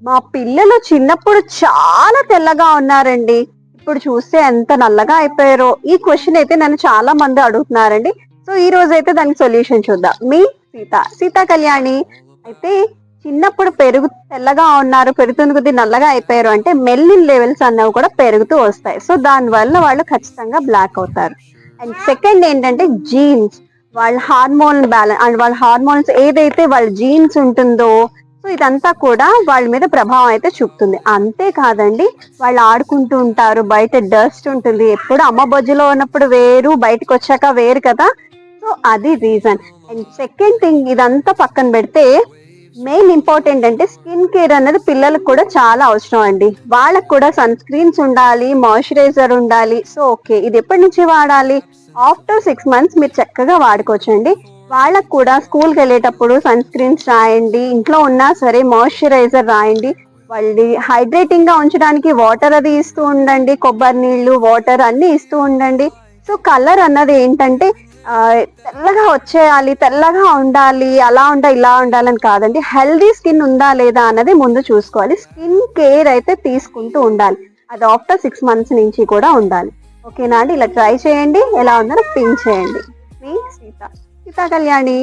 మా పిల్లలు చిన్నప్పుడు చాలా తెల్లగా ఉన్నారండి. ఇప్పుడు చూస్తే ఎంత నల్లగా అయిపోయారో. ఈ క్వెషన్ అయితే నన్ను చాలా మంది అడుగుతున్నారండి. సో ఈ రోజైతే దానికి సొల్యూషన్ చూద్దాం. మీ సీతా కళ్యాణి. అయితే చిన్నప్పుడు తెల్లగా ఉన్నారు, పెరుగుతున్న కొద్దీ నల్లగా అయిపోయారు అంటే మెల్లిన్ లెవెల్స్ అన్నవి కూడా పెరుగుతూ వస్తాయి. సో దాని వల్ల వాళ్ళు ఖచ్చితంగా బ్లాక్ అవుతారు. అండ్ సెకండ్ ఏంటంటే జీన్స్. వాళ్ళ హార్మోన్ బ్యాలెన్స్ అండ్ వాళ్ళ హార్మోన్స్ ఏదైతే వాళ్ళ జీన్స్ ఉంటుందో, సో ఇదంతా కూడా వాళ్ళ మీద ప్రభావం అయితే చూపుతుంది. అంతేకాదండి, వాళ్ళు ఆడుకుంటూ ఉంటారు, బయట డస్ట్ ఉంటుంది. ఎప్పుడు అమ్మ బొజ్జులో ఉన్నప్పుడు వేరు, బయటకు వచ్చాక వేరు కదా. సో అది రీజన్. అండ్ సెకండ్ థింగ్, ఇదంతా పక్కన పెడితే మెయిన్ ఇంపార్టెంట్ అంటే స్కిన్ కేర్ అన్నది పిల్లలకు కూడా చాలా అవసరం అండి. వాళ్ళకు కూడా సన్ స్క్రీన్స్ ఉండాలి, మాయిశ్చరైజర్ ఉండాలి. సో ఓకే, ఇది ఎప్పటి నుంచి వాడాలి? ఆఫ్టర్ 6 months మీరు చక్కగా వాడుకోవచ్చండి. వాళ్ళకు కూడా స్కూల్కి వెళ్ళేటప్పుడు సన్ స్క్రీన్స్ రాయండి, ఇంట్లో ఉన్నా సరే మాయిశ్చరైజర్ రాయండి. వాళ్ళని హైడ్రేటింగ్ గా ఉంచడానికి వాటర్ అది ఇస్తూ ఉండండి, కొబ్బరి నీళ్లు, వాటర్ అన్ని ఇస్తూ ఉండండి. సో కలర్ అన్నది ఏంటంటే తెల్లగా వచ్చేయాలి, తెల్లగా ఉండాలి, అలా ఉండాలి, ఇలా ఉండాలని కాదండి. హెల్దీ స్కిన్ ఉందా లేదా అన్నది ముందు చూసుకోవాలి. స్కిన్ కేర్ అయితే తీసుకుంటూ ఉండాలి. అది ఆఫ్టర్ 6 months నుంచి కూడా ఉండాలి. ఓకేనా అండి? ఇలా ట్రై చేయండి. ఎలా ఉందో నాకు పింక్ చేయండి. మీ సీతా కళ్యాణి.